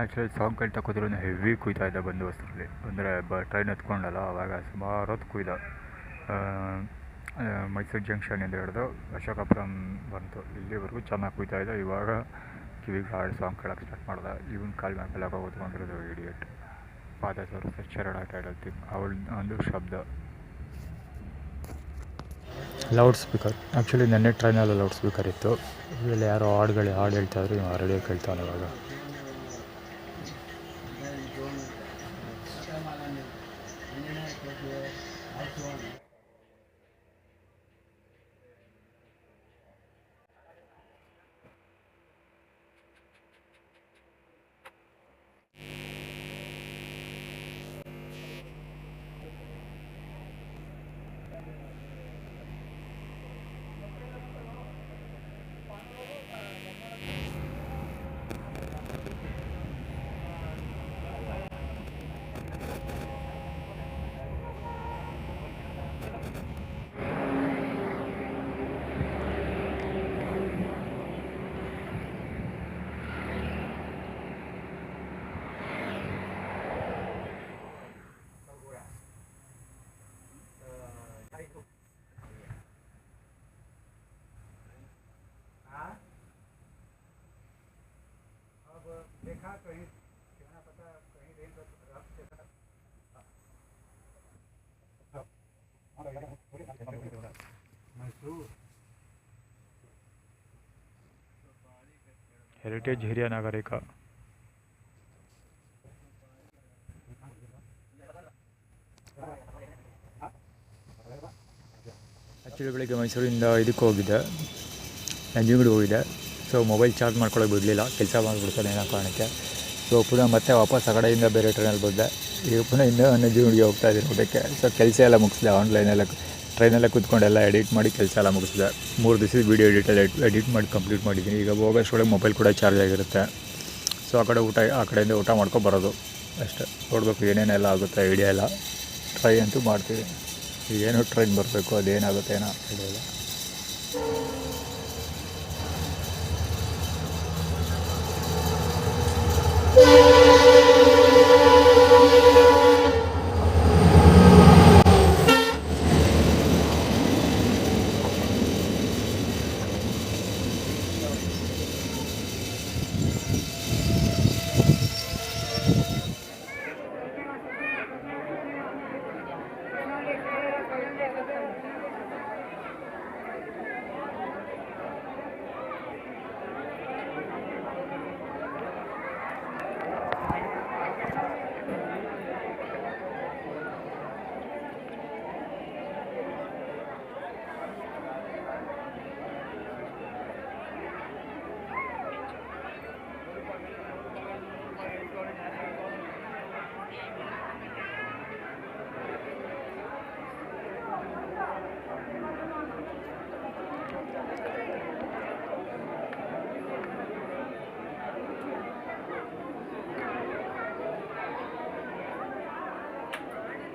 Actually song ಕೇಳ್ತಾ ಕೂತ್ರೂ heavy ಕುಯ್ತಾ ಇದ್ದ ಬಂದು ಬಸ್ಸಲ್ಲಿ, ಅಂದರೆ ಟ್ರೈನ್ ಎತ್ಕೊಂಡಲ್ಲ ಆವಾಗ ಸುಮಾರು ಹೊತ್ತು ಕುಯ್ದ. ಮೈಸೂರು ಜಂಕ್ಷನಿಂದ ಹಿಡಿದು ಅಶೋಕಪುರಂ ಬಂತು, ಇಲ್ಲಿವರೆಗೂ ಚೆನ್ನಾಗಿ ಕುಯ್ತಾ ಇದ್ದ. ಇವಾಗ ಕಿವಿಗೆ ಹಾಡು ಸಾಂಗ್ ಕೇಳೋಕ್ಕೆ ಸ್ಟಾರ್ಟ್ ಮಾಡ್ದೆ. ಇವನ್ ಕಾಲ್ ಮೇಲೆ ಕೂತ್ಕೊಂಡಿರೋದು ಇಡಿಯಟ್ ಪಾದ ತೋರಿಸ್ತಾ ಚರಡ್ ಆಟ ಆಡೋದು ಅವಳು ಒಂದು ಶಬ್ದ. ಲೌಡ್ ಸ್ಪೀಕರ್, ಆ್ಯಕ್ಚುಲಿ ನೆನ್ನೆ ಟ್ರೈನಲ್ಲಿ ಲೌಡ್ ಸ್ಪೀಕರ್ ಇತ್ತು. ಇಲ್ಲಿ ಯಾರೋ ಹಾಡು ಹೇಳ್ತಾಯಿದ್ರು, ಇವಾಗ ರೇಡಿಯೋ ಕೇಳ್ತಾನೆ ಇವಾಗ. देखा कहीं क्या पता कहीं रेल ಹೆರಿಟೇಜ್ ಹಿರಿಯ ನಾಗರಿಕ. ಆ್ಯಕ್ಚುಲಿ ಬೆಳಿಗ್ಗೆ ಮೈಸೂರಿಂದ ಇದಕ್ಕೆ ಹೋಗಿದ್ದೆ, ನಂಜನಗೂಡಿಗೆ ಹೋಗಿದ್ದೆ. ಸೊ ಮೊಬೈಲ್ ಚಾರ್ಜ್ ಮಾಡ್ಕೊಳ್ಳೋಕೆ ಬಿಡಲಿಲ್ಲ, ಕೆಲಸ ಮಾಡಿಬಿಡ್ತಾನೆ ಏನೋ ಕಾರಣಕ್ಕೆ. ಸೊ ಪುನಃ ಮತ್ತೆ ವಾಪಸ್ ಆ ಕಡೆಯಿಂದ ಬೇರೆ ಟ್ರೈನಲ್ಲಿ ಬಂದೆ. ಈಗ ಪುನಃ ಇನ್ನೂ ನಂಜನಗೂಡಿಗೆ ಹೋಗ್ತಾಯಿದ್ದೀನಿ ಊಟಕ್ಕೆ. ಸೊ ಕೆಲಸ ಎಲ್ಲ ಮುಗಿಸಿದೆ, ಆನ್ಲೈನೆಲ್ಲ ಟ್ರೈನೆಲ್ಲ ಕೂತ್ಕೊಂಡೆಲ್ಲ ಎಡಿಟ್ ಮಾಡಿ ಕೆಲಸ ಎಲ್ಲ ಮುಗಿಸಿದೆ. 3 ದಿವಸದ ವೀಡಿಯೋ ಎಡಿಟ್ ಮಾಡಿ ಕಂಪ್ಲೀಟ್ ಮಾಡಿದ್ದೀನಿ. ಈಗ ಹೋಗೋಷ್ಟೊಳಗೆ ಮೊಬೈಲ್ ಕೂಡ ಚಾರ್ಜ್ ಆಗಿರುತ್ತೆ. ಸೊ ಆ ಕಡೆಯಿಂದ ಊಟ ಮಾಡ್ಕೊಂಡು ಬರೋದು ಅಷ್ಟೇ. ನೋಡಬೇಕು ಏನೇನೆಲ್ಲ ಆಗುತ್ತೆ, ಐಡಿಯಾ ಇಲ್ಲ. ಟ್ರೈ ಅಂತೂ ಮಾಡ್ತೀವಿ. ಈಗೇನೋ ಟ್ರೈನ್ ಬರಬೇಕು, ಅದೇನಾಗುತ್ತೆ ಏನೋ ಐಡಿಯಾ ಇಲ್ಲ.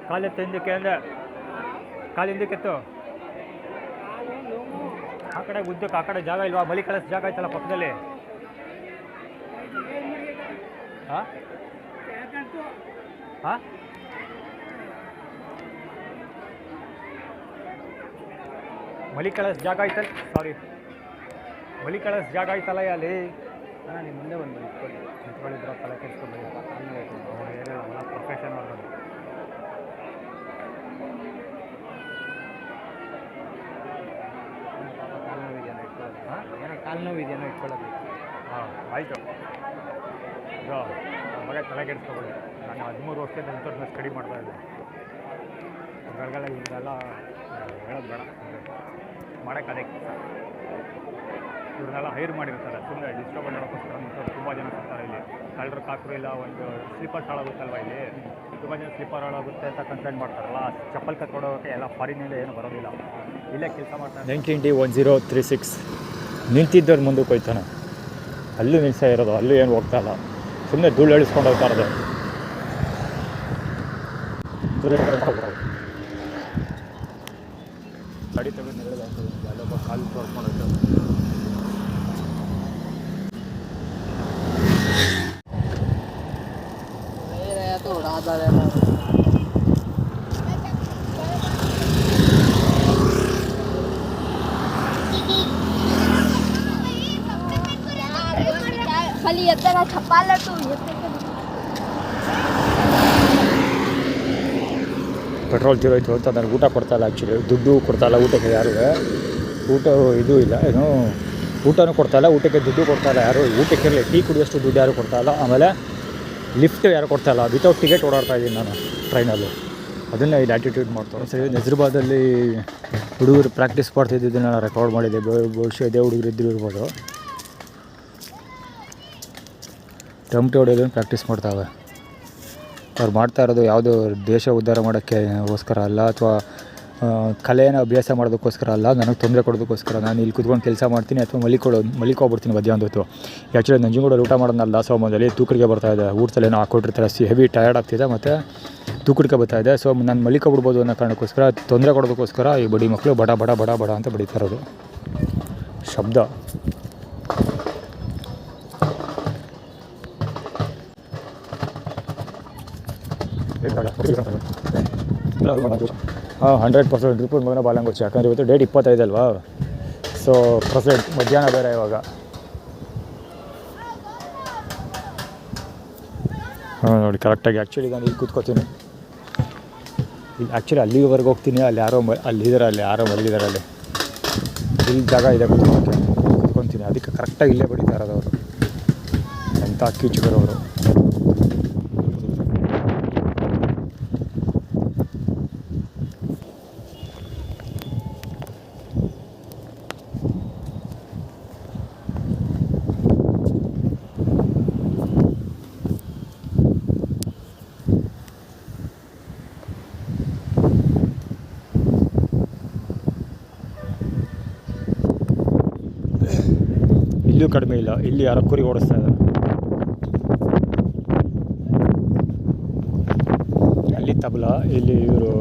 ಕಾಲೆತ್ತು ಹಿಂದಕ್ಕೆ ಅಂದರೆ ಕಾಲು ಹಿಂದಕ್ಕೆತ್ತು. ಆ ಕಡೆ ಉದ್ದಕ್ಕೆ ಆ ಕಡೆ ಜಾಗ ಇಲ್ವಾ? ಬಲಿ ಕಳಿಸ್ ಜಾಗ ಐತಲ್ಲ ಪಕ್ಕದಲ್ಲಿ. ಹಾಂ ಹಾಂ ಮಲಿ ಕಳಿಸ್ ಜಾಗ ಐತಲ್ಲ, ಸಾರಿ ಮಲಿ ಕಳಿಸ್ ಜಾಗ ಐತಲ್ಲ ಅಲ್ಲಿ. ಹಾಂ ನಿಮ್ಮ ಮುಂದೆ ಬಂದು ನಿಂತ್ಕೊಂಡಿದ್ರು ತಲೆ ಕೆಡಿಸ್ಕೊಂಡು ಅವ್ರು ಏನಿಲ್ಲ ಪ್ರೊಫೆಷನ್ ಮಾಡೋದು. ಏನೋ ಕಾಲು ನೋವು ಇದೆಯೇನೋ ಇಟ್ಕೊಳ್ಳೋದು. ಹಾಂ ಆಯಿತು. ಇದು ಮಗ ತಲೆ ಕೆಡಿಸ್ಕೊಬೇಡಿ. ನಾನು 13 ವರ್ಷದಿಂದ ಇಂಥವ್ರನ್ನ ಸ್ಟಡಿ ಮಾಡ್ತಾ ಇದ್ದೆ. ಹೊರಗೆಲ್ಲ ಹಿಂಗೆಲ್ಲ ಹೇಳೋದು ಬೇಡ, ಮಾಡೋಕ್ಕೆ ಅದೇ ಇವ್ರನ್ನೆಲ್ಲ ಹೈರ್ ಮಾಡಿರ್ತಾರೆ ಸುಮ್ಮನೆ ಡಿಸ್ಟರ್ಬ್ ಮಾಡೋಕ್ಕೋಸ್ಕರ ಅಂತ ತುಂಬ ಜನ ಸಿಗ್ತಾರೆ ಇಲ್ಲಿ. ಕಳ್ಳರು ಕಾಕರು ಇಲ್ಲ, ಒಂದು ಸ್ಲೀಪರ್ಸ್ ಹಾಳಾಗುತ್ತಲ್ವ ಇಲ್ಲಿ, ತುಂಬ ಜನ ಸ್ಲೀಪರ್ ಹಾಳಾಗುತ್ತೆ ಅಂತ ಕಂಪ್ಲೇಂಟ್ ಮಾಡ್ತಾರಲ್ಲ, ಚಪ್ಪಲ್ ಕತ್ಕೊಡೋಕ್ಕೆ ಎಲ್ಲ ಫಾರಿನಿಂದ ಏನು ಬರೋದಿಲ್ಲ, ಇಲ್ಲೇ ಕೆಲಸ ಮಾಡ್ತಾರೆ. 19D1036 ನಿಂತಿದ್ದವ್ರು ಮುಂದಕ್ಕೆ ಹೋಯ್ತಾನೆ, ಅಲ್ಲೂ ನಿಲ್ಸೇ ಇರೋದು, ಅಲ್ಲೂ ಏನು ಹೋಗ್ತಾ ಇಲ್ಲ, ಸುಮ್ಮನೆ ಧೂಳು ಎಳಿಸ್ಕೊಂಡು ಹೋಗ್ತಾ ಇರೋದು. ಗಾಡಿ ತಗೊಂಡು ನೆರಳಾಗ್ತದೆ, ಅಲ್ಲೊಬ್ಬ ಕಾಲು ತೋರ್ಕೊಂಡು ಹೋಗ್ತಾರೆ. खाली येतं का छपाला तू येते ಪೆಟ್ರೋಲ್ ತೀರೋಯ್ತು ಅಂತ ನನಗೆ ಊಟ ಕೊಡ್ತಾಯಿಲ್ಲ, ಆ್ಯಕ್ಚುಲಿ ದುಡ್ಡು ಕೊಡ್ತಾಯಿಲ್ಲ ಊಟಕ್ಕೆ ಯಾರು, ಊಟ ಇದು ಇಲ್ಲ ಏನು, ಊಟನೂ ಕೊಡ್ತಾಯಿಲ್ಲ, ಊಟಕ್ಕೆ ದುಡ್ಡು ಕೊಡ್ತಾಯಿಲ್ಲ ಯಾರು, ಊಟಕ್ಕೆ ಇರಲಿ ಟೀ ಕುಡಿಯೋಷ್ಟು ದುಡ್ಡು ಯಾರು ಕೊಡ್ತಾಯಿಲ್ಲ. ಆಮೇಲೆ ಲಿಫ್ಟ್ ಯಾರು ಕೊಡ್ತಾಯಿಲ್ಲ, ವಿತೌಟ್ ಟಿಕೆಟ್ ಓಡಾಡ್ತಾ ಇದ್ದೀನಿ ನಾನು ಟ್ರೈನಲ್ಲಿ, ಅದನ್ನೇ ಇಲ್ಲಿ ಆ್ಯಟಿಟ್ಯೂಡ್ ಮಾಡ್ತಾರೆ. ಸರಿ, ನಜರ್ಬಾದಲ್ಲಿ ಹುಡುಗರು ಪ್ರಾಕ್ಟೀಸ್ ಮಾಡ್ತಿದ್ದನ್ನು ನಾನು ರೆಕಾರ್ಡ್ ಮಾಡಿದ್ದೆ, ಬಹುಶಃ ಇದೇ ಹುಡುಗರು ಇದ್ದರೂ ಇರ್ಬೋದು. ಟಮಟೆ ಹೊಡೆಯೋದನ್ನು ಪ್ರಾಕ್ಟೀಸ್ ಮಾಡ್ತಾವೆ. ಅವ್ರು ಮಾಡ್ತಾ ಇರೋದು ಯಾವುದೋ ದೇಶ ಉದ್ಧಾರ ಮಾಡೋಕ್ಕೋಸ್ಕರ ಅಲ್ಲ, ಅಥವಾ ಕಲೆಯನ್ನು ಅಭ್ಯಾಸ ಮಾಡೋದಕ್ಕೋಸ್ಕರ ಅಲ್ಲ, ನನಗೆ ತೊಂದರೆ ಕೊಡೋದಕ್ಕೋಸ್ಕರ. ನಾನು ಇಲ್ಲಿ ಕುತ್ಕೊಂಡು ಕೆಲಸ ಮಾಡ್ತೀನಿ ಅಥವಾ ಮಲಿಕೋಗ್ಬಿಡ್ತೀನಿ ಮಧ್ಯಾಹ್ನದ ಹೊತ್ತು. ಆ್ಯಕ್ಚುಲಿ ನಂಜನಗೂಡಲ್ಲಿ ಊಟ ಮಾಡೋದನ್ನ ದಾಸೋಹದಲ್ಲಿ ತೂಕಡಿಗೆ ಬರ್ತಾಯಿದೆ, ಊಟದಲ್ಲಿ ಏನೋ ಹಾಕ್ಕೊಟ್ಟಿರ್ತಾರೆ, ಹೆವಿ ಟಯರ್ಡ್ ಆಗ್ತಿದೆ ಮತ್ತು ತೂಕಡಿಗೆ ಬರ್ತಾಯಿದೆ. ಸೊ ನಾನು ಮಲಿಕೋಗ್ಬಿಡ್ಬೋದು ಅನ್ನೋ ಕಾರಣಕ್ಕೋಸ್ಕರ, ತೊಂದರೆ ಕೊಡೋದಕ್ಕೋಸ್ಕರ ಈ ಬಡಿ ಮಕ್ಕಳು ಬಡ ಬಡ ಬಡ ಬಡ ಅಂತ ಬಡಿತಾ ಇರೋದು. ಶಬ್ದ ಹಾಂ 100% ರಿಪೋರ್ಟ್ ಮಗನ ಬಾಲಂಗೋಚಿ. ಯಾಕಂದರೆ ಇವತ್ತು ಡೇಟ್ 25 ಅಲ್ವಾ, ಸೊ ಪ್ರೆಸೆಂಟ್ ಮಧ್ಯಾಹ್ನ ಬೇರೆ ಇವಾಗ. ಹಾಂ ನೋಡಿ ಕರೆಕ್ಟಾಗಿ. ಆ್ಯಕ್ಚುಲಿ ನಾನು ಇಲ್ಲಿ ಕೂತ್ಕೋತೀನಿ, ಇಲ್ಲಿ ಆ್ಯಕ್ಚುಲಿ ಅಲ್ಲಿವರೆಗೆ ಹೋಗ್ತೀನಿ, ಅಲ್ಲಿ ಯಾರೋ ಅಲ್ಲಿದ್ದಾರೆ, ಅಲ್ಲಿ ಯಾರೋ ಮಲಗಿದ್ದಾರೆ, ಅಲ್ಲಿ ಇಲ್ಲಿ ಜಾಗ ಇದೆ ಕೂತ್ಕೊತೀನಿ, ಅದಕ್ಕೆ ಕರೆಕ್ಟಾಗಿ ಇಲ್ಲೇ ಬಡಿತಾ ಇರೋದು ಅವರು. ಎಂಥ ಕೀಚುಗರವರು. ಇಲ್ಲೂ ಕಡಿಮೆ ಇಲ್ಲ, ಇಲ್ಲಿ ಯಾರೋ ಕುರಿ ಓಡಿಸ್ತಾ ಇದ್ದಾರೆ, ಅಲ್ಲಿ ತಬಲ, ಇಲ್ಲಿ ಇವರು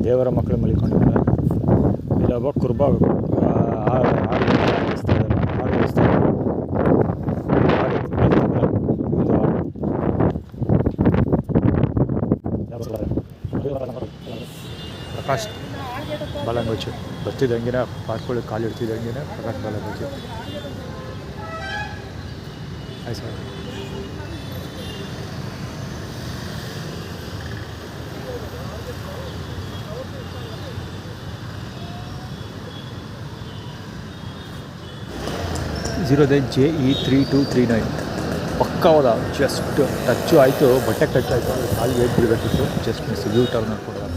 ದೇವರ ಮಕ್ಕಳು ಮಲಿಕೊಂಡಿದ್ದಾರೆ, ಇಲ್ಲೊಬ್ಬ ಕುರ್ಬ ಪ್ರಕಾಶ್ ಬಾಲಂಗೋಚು ಬರ್ತಿದ್ದಂಗೆ ಪಾರ್ಕೊಳ್ಳಿ ಕಾಲಿಡ್ತಿದ್ದಂಗೆ ಪ್ರಕಾಶ್ ಬಾಲಂಗೋಚು. ಆಯ್ತು ಸರ್. JE3239 ಪಕ್ಕವಾದ, ಜಸ್ಟ್ ಟಚ್ಚು ಆಯಿತು, ಬಟ್ಟೆ ಟಚ್ ಆಯಿತು, ಕಾಲಿಗೆ ಏಟ್ ಬಿಡಬೇಕಿತ್ತು, ಜಸ್ಟ್ ಮಿಸ್. ಯೂ ಟರ್ನ್ ಕೊಡೋದು.